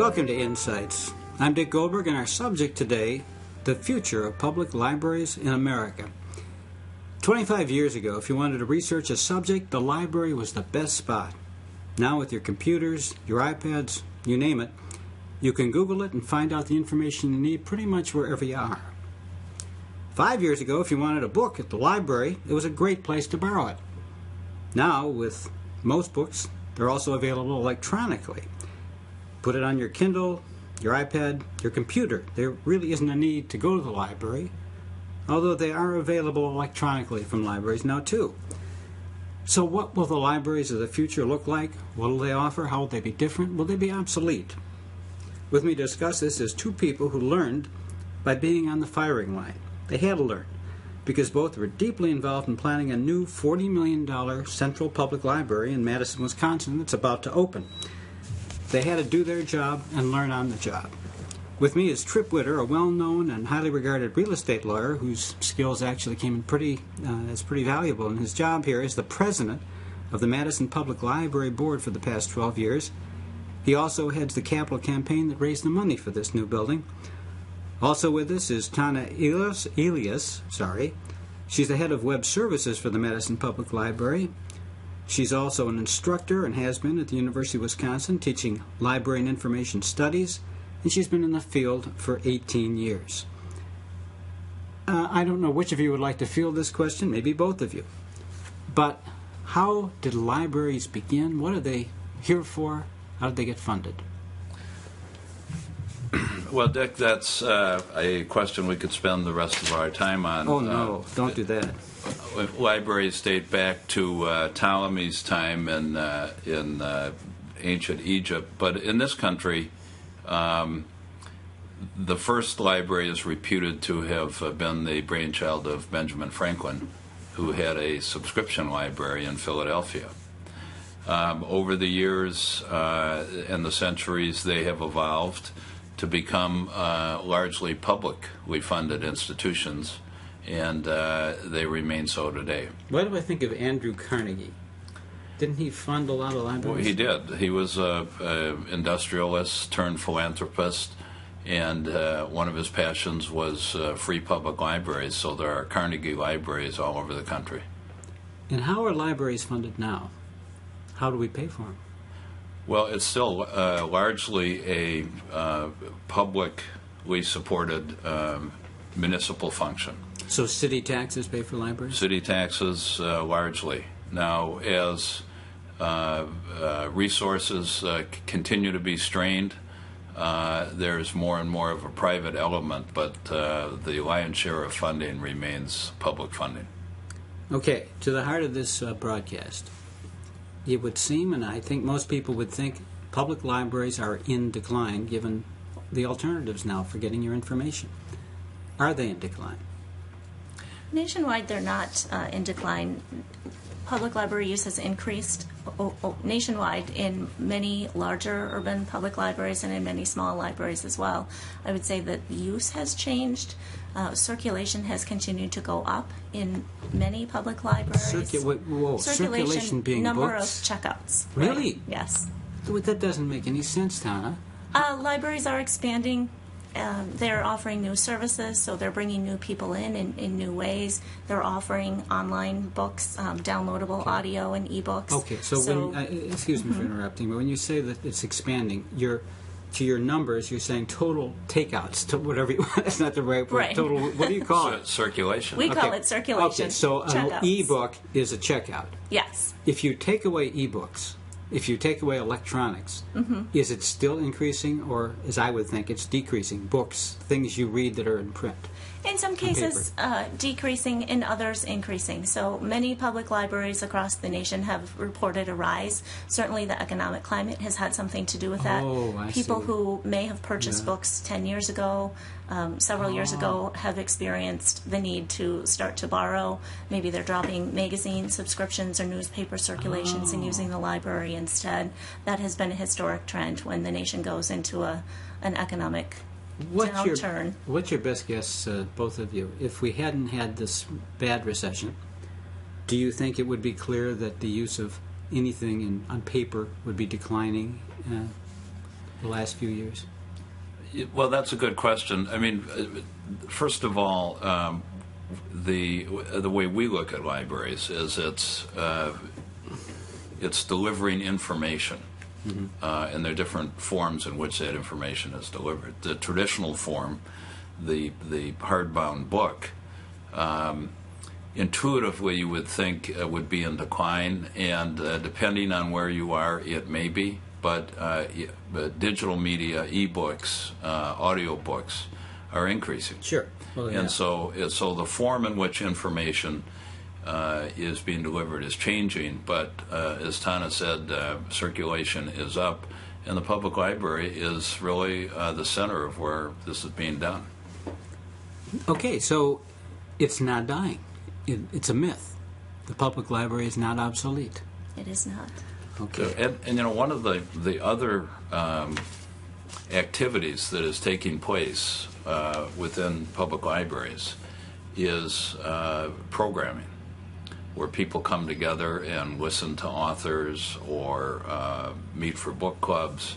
Welcome to Insights. I'm Dick Goldberg, and our subject today, the future of public libraries in America. 25 years ago, if you wanted to research a subject, the library was the best spot. Now with your computers, your iPads, you name it, you can Google it and find out the information you need pretty much wherever you are. 5 years ago, if you wanted a book at the library, it was a great place to borrow it. Now, with most books, they're also available electronically. Put it on your Kindle, your iPad, your computer. There really isn't a need to go to the library, although they are available electronically from libraries now too. So what will the libraries of the future look like? What will they offer? How will they be different? Will they be obsolete? With me to discuss this is two people who learned by being on the firing line. They had to learn, because both were deeply involved in planning a new $40 million Central Public Library in Madison, Wisconsin that's about to open. They had to do their job and learn on the job. With me is Tripp Widder, a well-known and highly regarded real estate lawyer whose skills actually came in pretty valuable. And his job here is the president of the Madison Public Library Board for the past 12 years. He also heads the capital campaign that raised the money for this new building. Also with us is Tana Elias. She's the head of web services for the Madison Public Library. She's also an instructor and has been at the University of Wisconsin teaching library and information studies, and she's been in the field for 18 years. I don't know which of you would like to field this question, maybe both of you. But how did libraries begin? What are they here for? How did they get funded? Well, Dick, that's a question we could spend the rest of our time on. Oh, no, don't do that. Libraries date back to Ptolemy's time in ancient Egypt. But in this country, the first library is reputed to have been the brainchild of Benjamin Franklin, who had a subscription library in Philadelphia. Over the years and the centuries, they have evolved to become largely publicly funded institutions, and they remain so today. Why do I think of Andrew Carnegie? Didn't he fund a lot of libraries? Well, he did. He was an industrialist turned philanthropist, and one of his passions was free public libraries, so there are Carnegie libraries all over the country. And how are libraries funded now? How do we pay for them? Well, it's still largely a publicly supported municipal function. So city taxes pay for libraries? City taxes, largely. Now, as resources continue to be strained, there's more and more of a private element, but the lion's share of funding remains public funding. Okay, to the heart of this broadcast. It would seem, and I think most people would think, public libraries are in decline given the alternatives now for getting your information. Are they in decline? Nationwide, they're not in decline. Public library use has increased nationwide in many larger urban public libraries and in many small libraries as well. I would say that use has changed. Circulation has continued to go up in many public libraries. Circulation being number books? Of checkouts. Really? Right? Yes. That doesn't make any sense, Tana. Libraries are expanding. They're offering new services, so they're bringing new people in new ways. They're offering online books, downloadable audio and ebooks. Okay, so when, excuse me for interrupting, but when you say that it's expanding, to your numbers, you're saying total takeouts, to whatever you want. That's not the right word. Right. Total, what do you call it? Circulation. We call it circulation. Okay, so an ebook is a checkout. Yes. If you take away ebooks, if you take away electronics, is it still increasing, or, as I would think, it's decreasing? Books, things you read that are in print. In some cases, decreasing, in others, increasing. So many public libraries across the nation have reported a rise. Certainly the economic climate has had something to do with that. Oh, I People see. who may have purchased books 10 years ago, several years ago, have experienced the need to start to borrow. Maybe they're dropping magazine subscriptions or newspaper circulations and using the library instead. That has been a historic trend when the nation goes into an economic downturn. What's your best guess, both of you? If we hadn't had this bad recession, do you think it would be clear that the use of anything on paper would be declining? the last few years? Well, that's a good question. I mean, first of all, the way we look at libraries is it's delivering information, and there are different forms in which that information is delivered. The traditional form, the hardbound book, intuitively you would think would be in decline, and depending on where you are, it may be. But digital media, e-books, audio books are increasing. Sure. Well, yeah. And so the form in which information is being delivered is changing, but as Tana said, circulation is up, and the public library is really the center of where this is being done. Okay, so it's not dying. It's a myth. The public library is not obsolete. It is not. Okay. And you know, one of the other activities that is taking place within public libraries is programming, where people come together and listen to authors or meet for book clubs.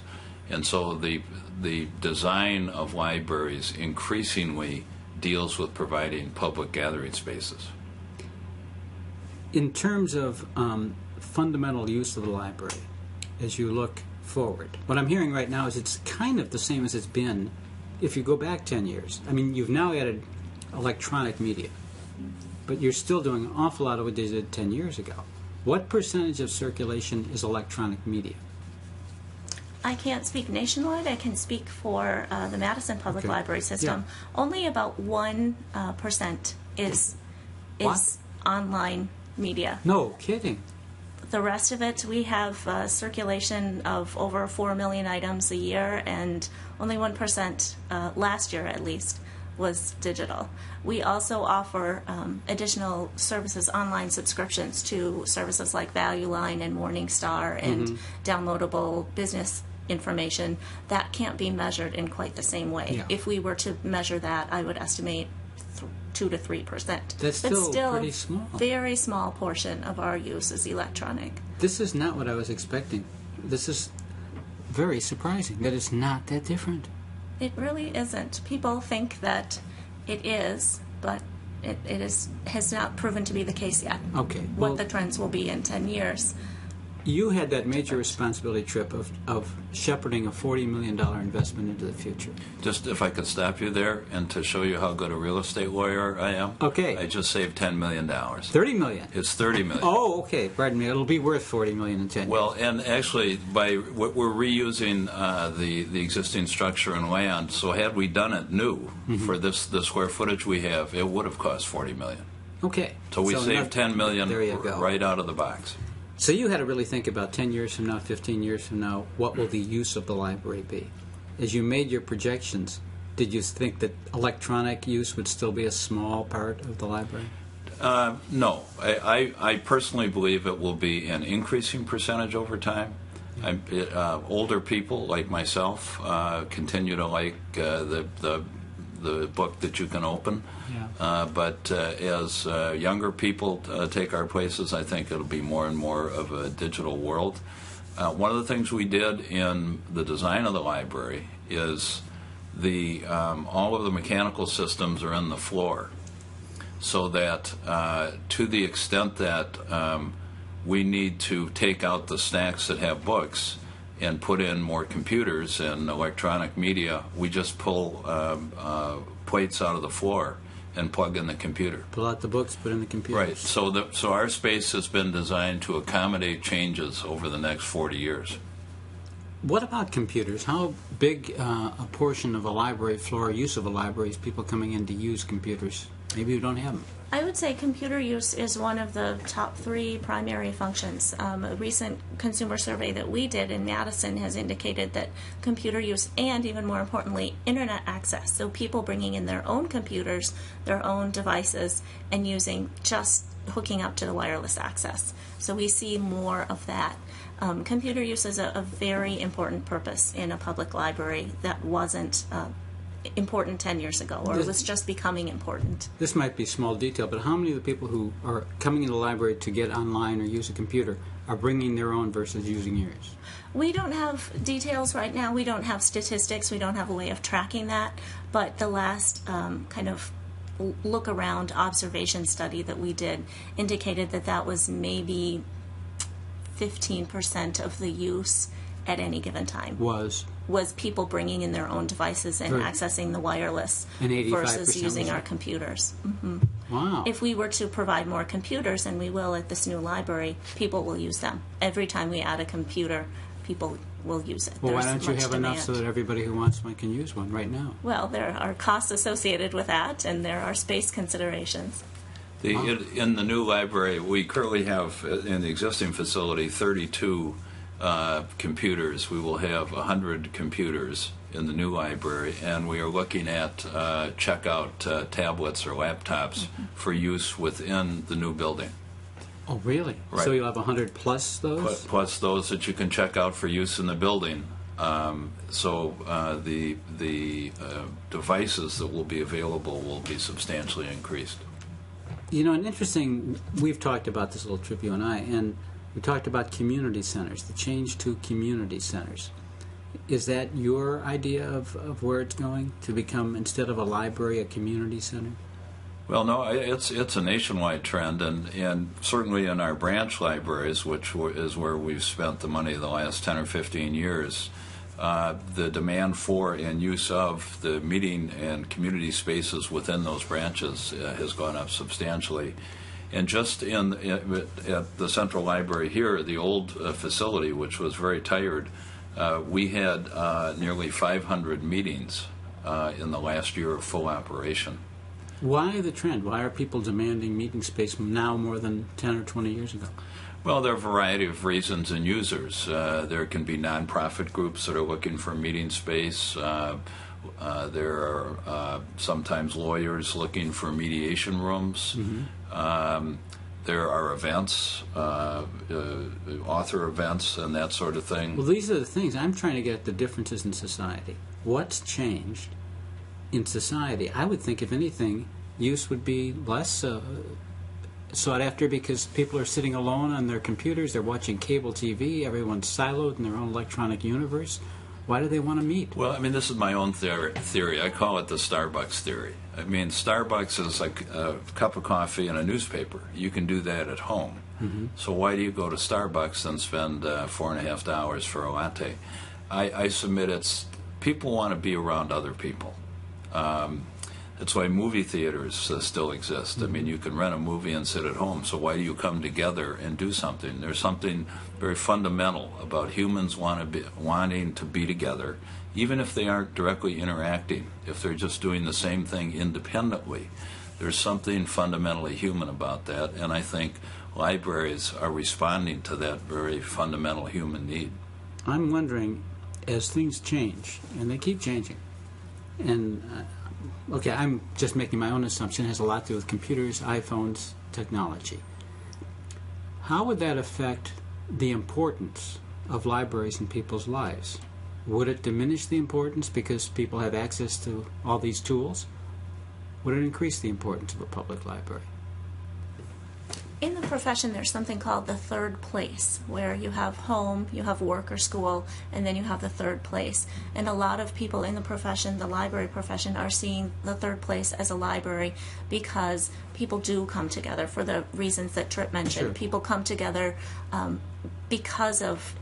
And so the design of libraries increasingly deals with providing public gathering spaces. In terms of fundamental use of the library, as you look forward, what I'm hearing right now is it's kind of the same as it's been if you go back 10 years. I mean, you've now added electronic media, but you're still doing an awful lot of what they did 10 years ago. What percentage of circulation is electronic media? I can't speak nationwide. I can speak for the Madison Public Library system. Yeah. Only about 1% is online media. No kidding. The rest of it, we have circulation of over 4 million items a year, and only 1%, last year at least, was digital. We also offer additional services, online subscriptions to services like Value Line and Morningstar and downloadable business information. That can't be measured in quite the same way. Yeah. If we were to measure that, I would estimate 2 to 3%. That's still pretty small. Very small portion of our use is electronic. This is not what I was expecting. This is very surprising that it's not that different. It really isn't. People think that it is, but it has not proven to be the case yet. Okay. What the trends will be in 10 years. You had that major responsibility, Tripp, of shepherding a $40 million investment into the future. Just if I could stop you there and to show you how good a real estate lawyer I am. Okay. I just saved $10 million. $30 million? It's $30 million. Oh, okay. Pardon me. It'll be worth $40 million in 10 years. Well, and actually, we're reusing the existing structure and land, so had we done it new for the square footage we have, it would have cost $40 million. Okay. So we saved $10 million there you go. right out of the box. So you had to really think about 10 years from now, 15 years from now, what will the use of the library be? As you made your projections, did you think that electronic use would still be a small part of the library? No. I personally believe it will be an increasing percentage over time. Older people like myself continue to like the book that you can open. Yeah. But as younger people take our places, I think it'll be more and more of a digital world. One of the things we did in the design of the library is all of the mechanical systems are in the floor, so that to the extent that we need to take out the stacks that have books and put in more computers and electronic media, we just pull plates out of the floor and plug in the computer. Pull out the books, put in the computer. Right. So our space has been designed to accommodate changes over the next 40 years. What about computers? How big a portion of a library floor, use of a library, is people coming in to use computers? Maybe you don't have them. I would say computer use is one of the top 3 primary functions. A recent consumer survey that we did in Madison has indicated that computer use and, even more importantly, internet access, so people bringing in their own computers, their own devices, and just hooking up to the wireless access. So we see more of that. Computer use is a very important purpose in a public library that wasn't important 10 years ago, or it was just becoming important. This might be small detail, but how many of the people who are coming into the library to get online or use a computer are bringing their own versus using yours? We don't have details right now. We don't have statistics. We don't have a way of tracking that. But the last kind of look around observation study that we did indicated that that was maybe 15% of the use at any given time was people bringing in their own devices and accessing the wireless versus using our computers. Mm-hmm. Wow. If we were to provide more computers, and we will at this new library, people will use them. Every time we add a computer, people will use it. Well, There's why don't you have demand. enough so that everybody who wants one can use one right now? Well, there are costs associated with that, and there are space considerations. In the new library, we currently have, in the existing facility, 32 computers. We will have 100 computers in the new library, and we are looking at checkout tablets or laptops for use within the new building. Oh, really? Right. So you'll have 100 plus those? Plus those that you can check out for use in the building. So the devices that will be available will be substantially increased. You know, an interesting, we've talked about this a little, Tripp, you and I, and we talked about community centers, the change to community centers. Is that your idea of where it's going, to become, instead of a library, a community center? Well, no, it's a nationwide trend, and certainly in our branch libraries, which is where we've spent the money the last 10 or 15 years, the demand for and use of the meeting and community spaces within those branches has gone up substantially. And just at the Central Library here, the old facility, which was very tired, we had nearly 500 meetings in the last year of full operation. Why the trend? Why are people demanding meeting space now more than 10 or 20 years ago? Well, there are a variety of reasons and users. There can be nonprofit groups that are looking for meeting space. There are sometimes lawyers looking for mediation rooms. Mm-hmm. There are events, author events, and that sort of thing. Well, these are the things. I'm trying to get at the differences in society. What's changed in society? I would think, if anything, use would be less sought after because people are sitting alone on their computers, they're watching cable TV, everyone's siloed in their own electronic universe. Why do they want to meet? Well, I mean, this is my own theory. I call it the Starbucks theory. I mean, Starbucks is like a cup of coffee and a newspaper. You can do that at home. Mm-hmm. So why do you go to Starbucks and spend $4.50 for a latte? I submit it's people want to be around other people. That's why movie theaters still exist. Mm-hmm. I mean, you can rent a movie and sit at home, so why do you come together and do something? There's something very fundamental about humans wanting to be together, even if they aren't directly interacting, if they're just doing the same thing independently. There's something fundamentally human about that, and I think libraries are responding to that very fundamental human need. I'm wondering, as things change, and they keep changing, and okay, I'm just making my own assumption. It has a lot to do with computers, iPhones, technology. How would that affect the importance of libraries in people's lives? Would it diminish the importance because people have access to all these tools? Would it increase the importance of a public library? In the profession, there's something called the third place, where you have home, you have work or school, and then you have the third place. And a lot of people in the profession, the library profession, are seeing the third place as a library because people do come together for the reasons that Tripp mentioned. Sure. People come together because of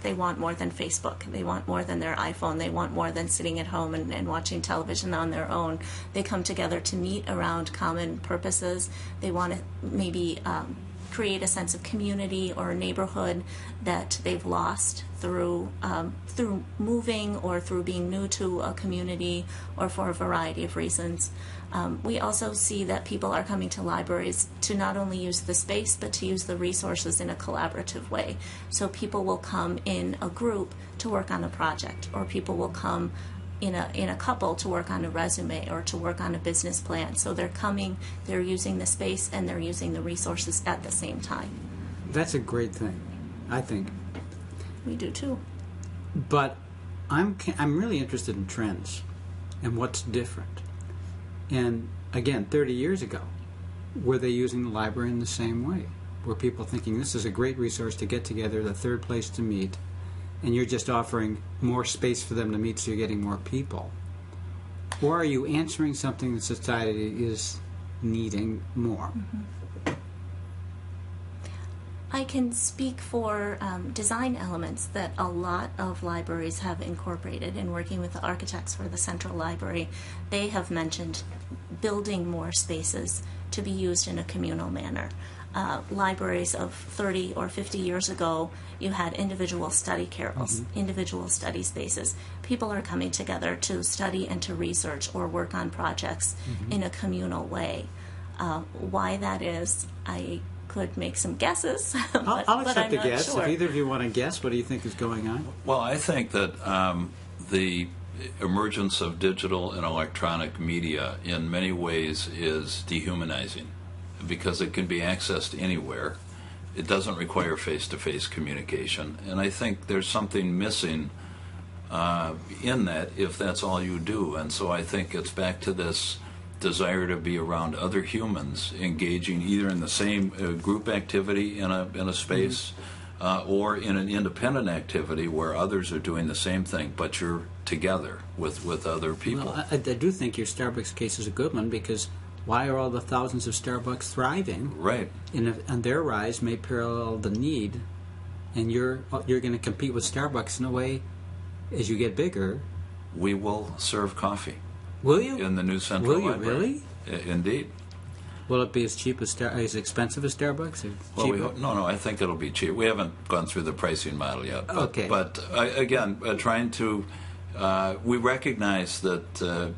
they want more than Facebook. They want more than their iPhone. They want more than sitting at home and watching television on their own. They come together to meet around common purposes. They want to maybe create a sense of community or a neighborhood that they've lost through moving or through being new to a community or for a variety of reasons. We also see that people are coming to libraries to not only use the space but to use the resources in a collaborative way. So people will come in a group to work on a project, or people will come in a couple to work on a resume or to work on a business plan. So they're coming, they're using the space, and they're using the resources at the same time. That's a great thing, I think. We do too. But I'm really interested in trends. and what's different. And again, 30 years ago, were they using the library in the same way? Were people thinking this is a great resource to get together, the third place to meet, and you're just offering more space for them to meet so you're getting more people? Or are you answering something that society is needing more? I can speak for design elements that a lot of libraries have incorporated. In working with the architects for the Central Library, they have mentioned building more spaces to be used in a communal manner. Libraries of 30 or 50 years ago, you had individual study carrels, individual study spaces. People are coming together to study and to research or work on projects in a communal way. Why that is, I could make some guesses, but I'll accept I'm a not guess. sure. If either of you want to guess, what do you think is going on? Well, I think that the emergence of digital and electronic media in many ways is dehumanizing because it can be accessed anywhere. It doesn't require face-to-face communication. And I think there's something missing in that if that's all you do. And so I think it's back to this desire to be around other humans, engaging either in the same group activity in a space or in an independent activity where others are doing the same thing, but you're together with other people. Well, I do think your Starbucks case is a good one, because why are all the thousands of Starbucks thriving? Right. And their rise may parallel the need, and you're going to compete with Starbucks in a way as you get bigger. We will serve coffee. Will you? In the new Central Will you Library. really? Indeed. Will it be as cheap as expensive as Starbucks? Or Well, cheaper? no, I think it'll be cheap. We haven't gone through the pricing model yet. But, Okay. But again, trying to, we recognize that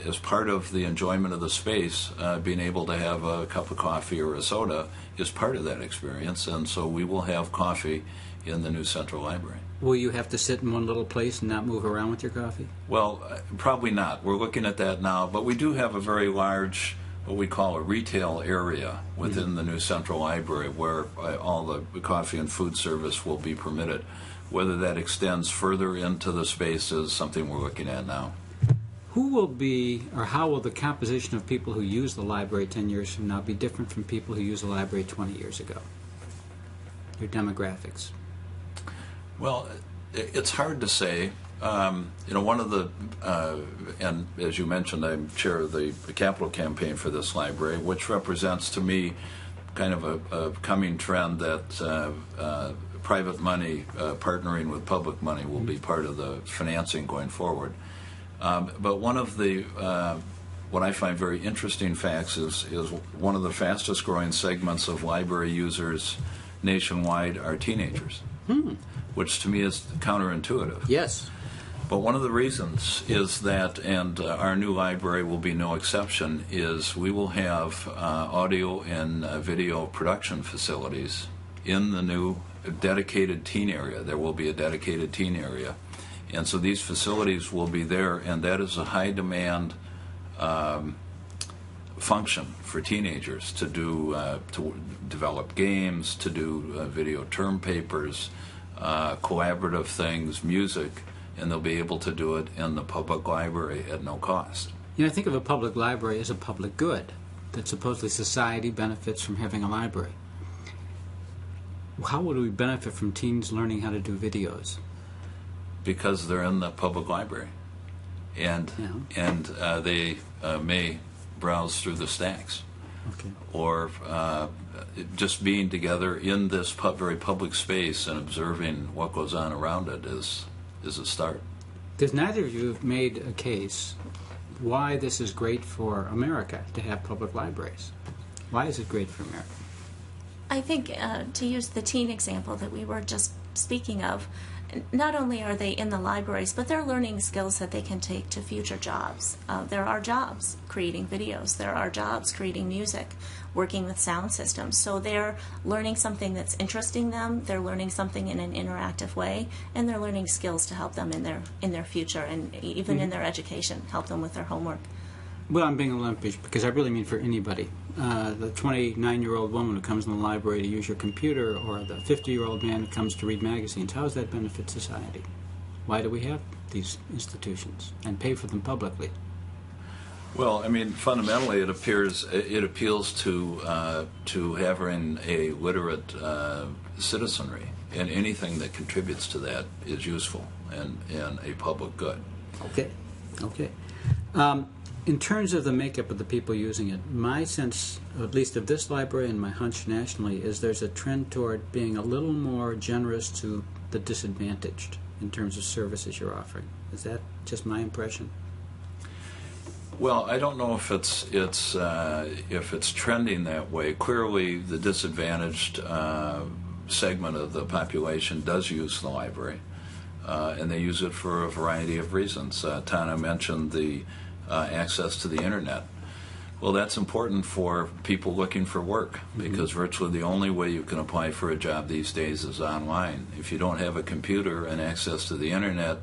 as part of the enjoyment of the space, being able to have a cup of coffee or a soda is part of that experience, and so we will have coffee in the new Central Library. Will you have to sit in one little place and not move around with your coffee? Well, probably not. We're looking at that now, but we do have a very large, what we call a retail area within the new Central Library where all the coffee and food service will be permitted. Whether that extends further into the space is something we're looking at now. Who will be, or how will the composition of people who use the library 10 years from now be different from people who used the library 20 years ago? Your demographics. Well, it's hard to say. One of the, and as you mentioned, I'm chair of the capital campaign for this library, which represents to me kind of a coming trend that private money partnering with public money will be part of the financing going forward. But one of the, what I find very interesting facts is one of the fastest growing segments of library users nationwide are teenagers. Which to me is counterintuitive. Yes. But one of the reasons is that, and our new library will be no exception, is we will have audio and video production facilities in the new dedicated teen area. There will be a dedicated teen area. And so these facilities will be there, and that is a high demand function for teenagers to do, to develop games, to do video term papers, collaborative things, music, and they'll be able to do it in the public library at no cost. You know, I think of a public library as a public good, that supposedly society benefits from having a library. How would we benefit from teens learning how to do videos? Because they're in the public library, and they may browse through the stacks. Okay. Or just being together in this very public space and observing what goes on around it is a start. Because neither of you have made a case why this is great for America to have public libraries. Why is it great for America? I think to use the teen example that we were just speaking of, not only are they in the libraries, but they're learning skills that they can take to future jobs. There are jobs creating videos. There are jobs creating music, working with sound systems. So they're learning something that's interesting them. They're learning something in an interactive way, and they're learning skills to help them in their future and even in their education, help them with their homework. Well, I'm being Olympic because I really mean for anybody. The 29-year-old woman who comes in the library to use your computer, or the 50-year-old man who comes to read magazines, how does that benefit society? Why do we have these institutions and pay for them publicly? Well, I mean, fundamentally, it appeals to having a literate citizenry, and anything that contributes to that is useful and a public good. Okay. In terms of the makeup of the people using it, my sense, at least of this library and my hunch nationally, is there's a trend toward being a little more generous to the disadvantaged in terms of services you're offering. Is that just my impression? Well, I don't know if it's trending that way. Clearly, the disadvantaged segment of the population does use the library, and they use it for a variety of reasons. Tana mentioned the access to the internet. Well, that's important for people looking for work, because virtually the only way you can apply for a job these days is online. If you don't have a computer and access to the internet,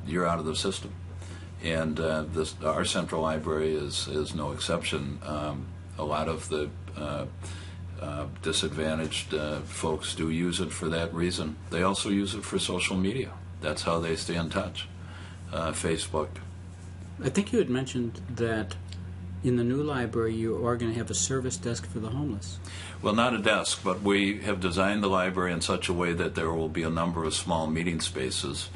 you're out of the system. And our central library is no exception. A lot of the disadvantaged folks do use it for that reason. They also use it for social media. That's how they stay in touch. Facebook. I think you had mentioned that in the new library you are going to have a service desk for the homeless. Well, not a desk, but we have designed the library in such a way that there will be a number of small meeting spaces.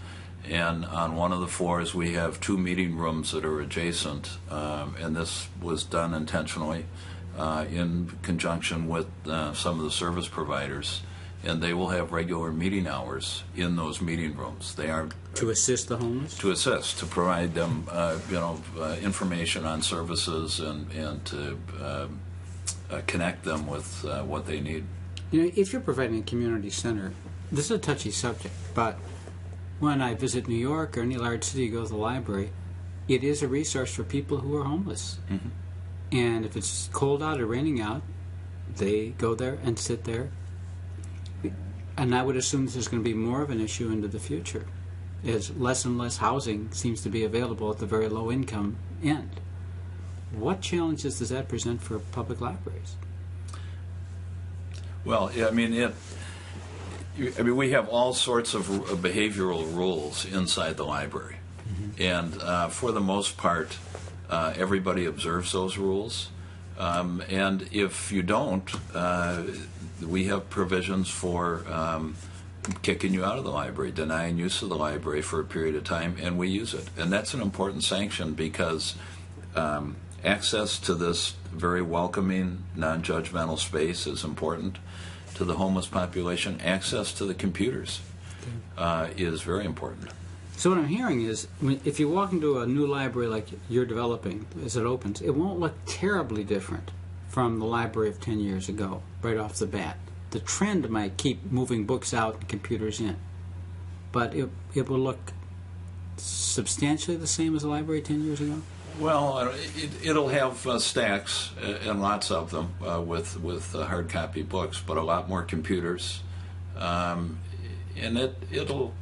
And on one of the floors we have 2 meeting rooms that are adjacent, and this was done intentionally in conjunction with some of the service providers, and they will have regular meeting hours in those meeting rooms. They are to assist the homeless? To assist, to provide them information on services and to connect them with what they need. You know, if you're providing a community center, this is a touchy subject, but when I visit New York or any large city, go to the library, it is a resource for people who are homeless. Mm-hmm. And if it's cold out or raining out, they go there and sit there. And I would assume this is going to be more of an issue into the future, as less and less housing seems to be available at the very low income end. What challenges does that present for public libraries? Well, I mean, we have all sorts of behavioral rules inside the library, and for the most part, everybody observes those rules. And if you don't, we have provisions for kicking you out of the library, denying use of the library for a period of time, and we use it. And that's an important sanction because access to this very welcoming, non-judgmental space is important to the homeless population. Access to the computers is very important. So what I'm hearing is, if you walk into a new library like you're developing as it opens, it won't look terribly different from the library of 10 years ago, right off the bat. The trend might keep moving books out and computers in, but it will look substantially the same as the library 10 years ago? Well, it'll have stacks, and lots of them, with hard copy books, but a lot more computers, and it'll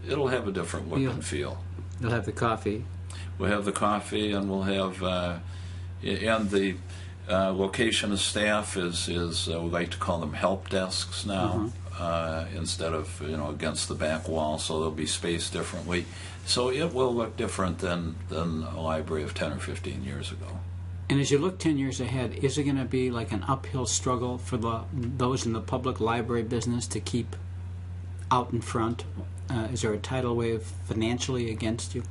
have a different look and feel. You'll have the coffee. We'll have the coffee, and we'll have and the location of staff is we like to call them help desks now, instead of against the back wall, so they'll be spaced differently. So it will look different than a library of 10 or 15 years ago. And as you look 10 years ahead, is it going to be like an uphill struggle for those in the public library business to keep out in front? Is there a tidal wave financially against you?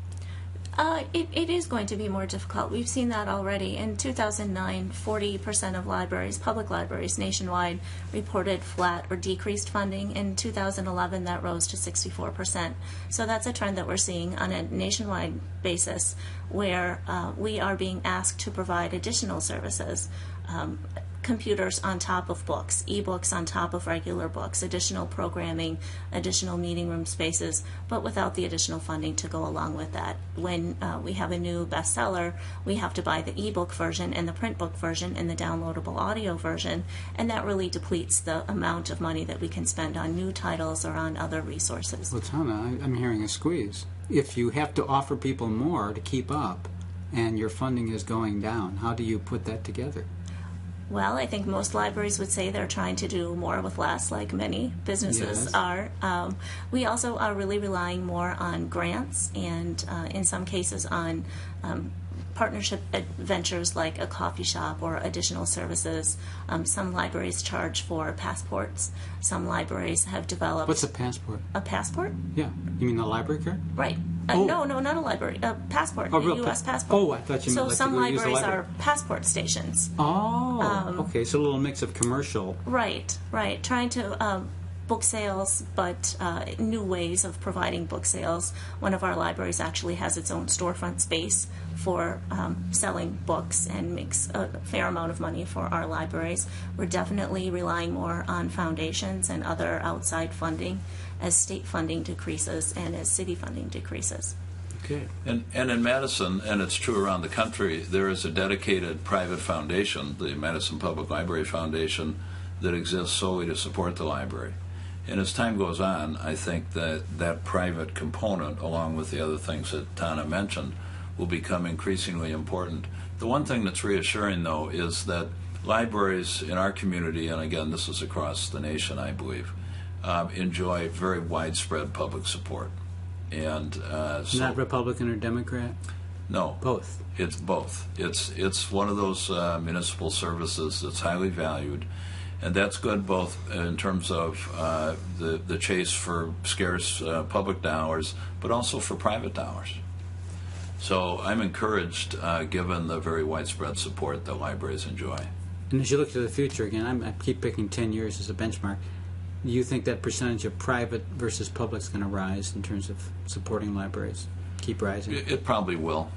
It is going to be more difficult. We've seen that already. In 2009, 40% of libraries, public libraries nationwide, reported flat or decreased funding. In 2011, that rose to 64%. So that's a trend that we're seeing on a nationwide basis, where we are being asked to provide additional services. Computers on top of books, e-books on top of regular books, additional programming, additional meeting room spaces, but without the additional funding to go along with that. When we have a new bestseller, we have to buy the e-book version and the print book version and the downloadable audio version, and that really depletes the amount of money that we can spend on new titles or on other resources. Well, Tana, I'm hearing a squeeze. If you have to offer people more to keep up and your funding is going down, how do you put that together? Well, I think most libraries would say they're trying to do more with less, like many businesses are. We also are really relying more on grants and, in some cases, on partnership ventures like a coffee shop or additional services. Some libraries charge for passports. Some libraries have developed... What's a passport? A passport? Yeah. You mean the library card? Right. Oh. No, not a library. A passport. A A real U.S. passport. Oh, I thought you meant like some to go use the libraries library. are passport stations. Oh, okay. So a little mix of commercial. Right. Trying to book sales, but new ways of providing book sales. One of our libraries actually has its own storefront space for selling books and makes a fair amount of money for our libraries. We're definitely relying more on foundations and other outside funding as state funding decreases and as city funding decreases. Okay. And in Madison, and it's true around the country, there is a dedicated private foundation, the Madison Public Library Foundation, that exists solely to support the library. And as time goes on, I think that that private component, along with the other things that Tana mentioned, will become increasingly important. The one thing that's reassuring, though, is that libraries in our community, and again, this is across the nation, I believe, enjoy very widespread public support. And Not Republican or Democrat? No. Both. It's both. It's one of those municipal services that's highly valued, and that's good both in terms of the chase for scarce public dollars, but also for private dollars. So I'm encouraged, given the very widespread support that libraries enjoy. And as you look to the future, again, I keep picking 10 years as a benchmark. Do you think that percentage of private versus public is going to rise in terms of supporting libraries? Keep rising? It probably will.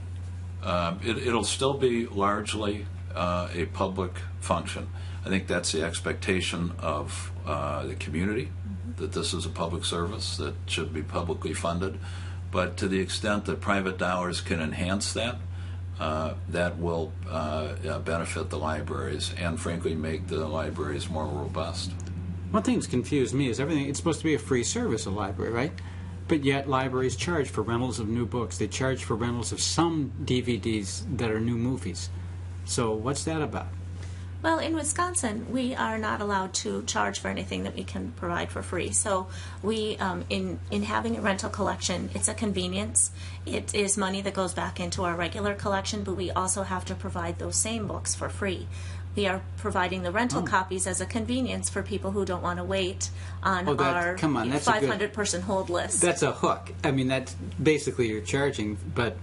It'll still be largely a public function. I think that's the expectation of the community, that this is a public service that should be publicly funded. But to the extent that private dollars can enhance that, that will benefit the libraries and, frankly, make the libraries more robust. One thing that's confused me is everything, it's supposed to be a free service, a library, right? But yet libraries charge for rentals of new books. They charge for rentals of some DVDs that are new movies. So what's that about? Well, in Wisconsin, we are not allowed to charge for anything that we can provide for free. So we, in having a rental collection, it's a convenience. It is money that goes back into our regular collection, but we also have to provide those same books for free. We are providing the rental copies as a convenience for people who don't want to wait on our 500-person hold list. That's a hook. I mean, that's basically you're charging, but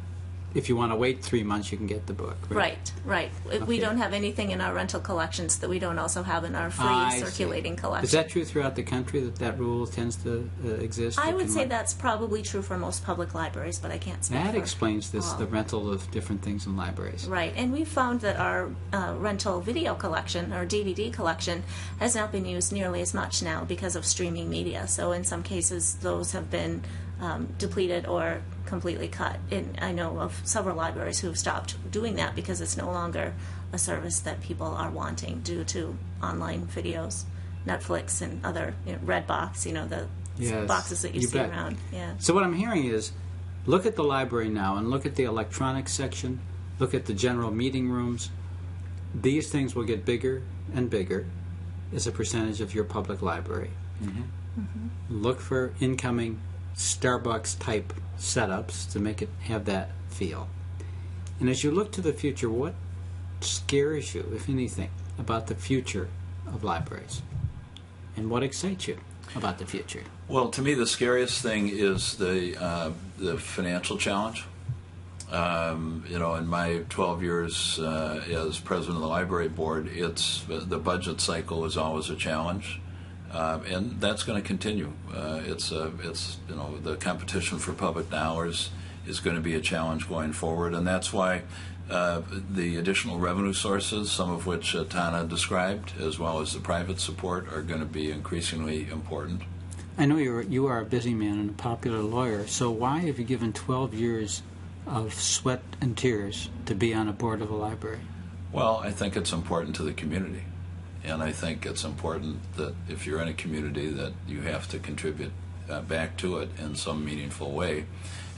if you want to wait 3 months, you can get the book. Right. Okay. We don't have anything in our rental collections that we don't also have in our free circulating collection. Is that true throughout the country, that rule tends to exist? I would say that's probably true for most public libraries, but I can't speak That for explains all. the rental of different things in libraries. Right, and we found that our rental video collection, or DVD collection, has not been used nearly as much now because of streaming media. So in some cases, those have been depleted or completely cut. And I know of several libraries who have stopped doing that because it's no longer a service that people are wanting due to online videos, Netflix and other, Redbox, the boxes that you see bet. around. Yeah. So what I'm hearing is, look at the library now and look at the electronics section, look at the general meeting rooms. These things will get bigger and bigger as a percentage of your public library. Mm-hmm. Mm-hmm. Look for incoming Starbucks type setups to make it have that feel. And as you look to the future, what scares you, if anything, about the future of libraries? And what excites you about the future? Well, to me, the scariest thing is the financial challenge. In my 12 years as president of the library board, the budget cycle is always a challenge. And that's going to continue. The competition for public dollars is going to be a challenge going forward, and that's why the additional revenue sources, some of which Tana described, as well as the private support, are going to be increasingly important. I know you are a busy man and a popular lawyer, so why have you given 12 years of sweat and tears to be on a board of a library? Well, I think it's important to the community. And I think it's important that if you're in a community that you have to contribute back to it in some meaningful way.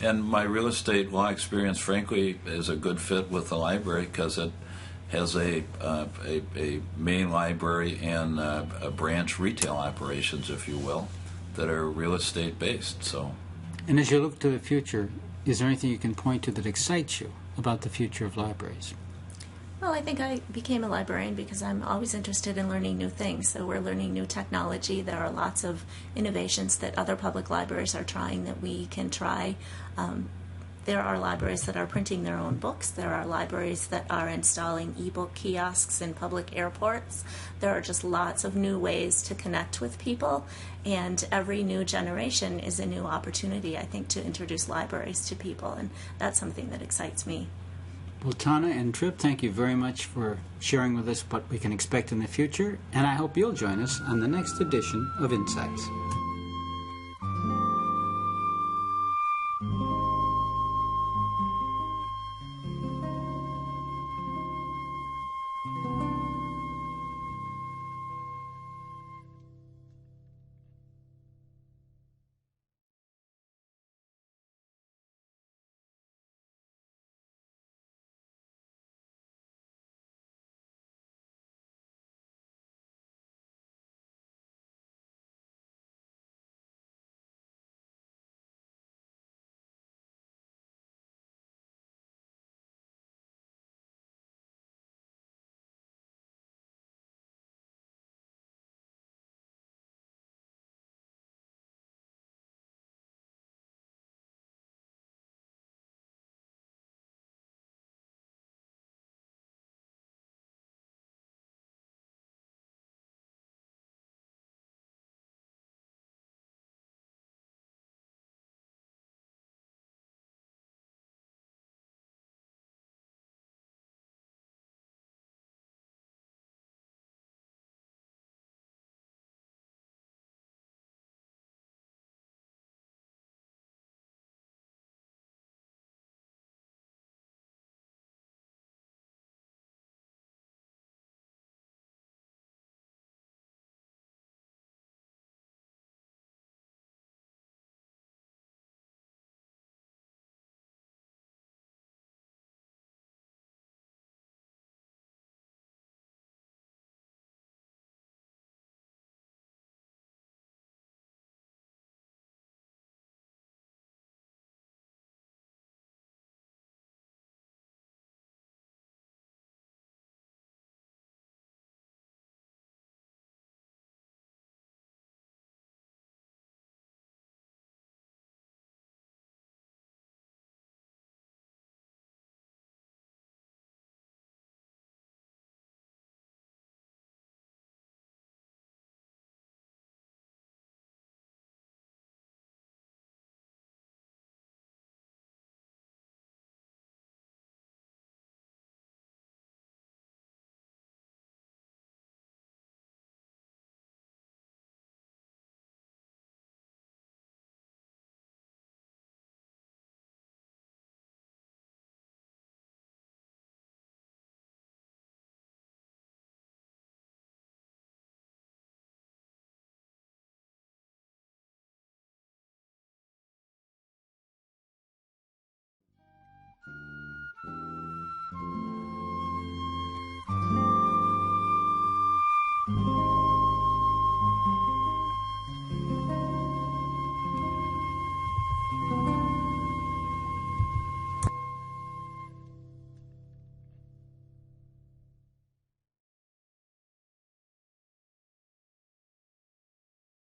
And my real estate law experience, frankly, is a good fit with the library because it has a main library and a branch retail operations, if you will, that are real estate based. So. And as you look to the future, is there anything you can point to that excites you about the future of libraries? Well, I think I became a librarian because I'm always interested in learning new things. So we're learning new technology. There are lots of innovations that other public libraries are trying that we can try. There are libraries that are printing their own books. There are libraries that are installing e-book kiosks in public airports. There are just lots of new ways to connect with people, and every new generation is a new opportunity, I think, to introduce libraries to people, and that's something that excites me. Well, Tana and Tripp, thank you very much for sharing with us what we can expect in the future, and I hope you'll join us on the next edition of Insights.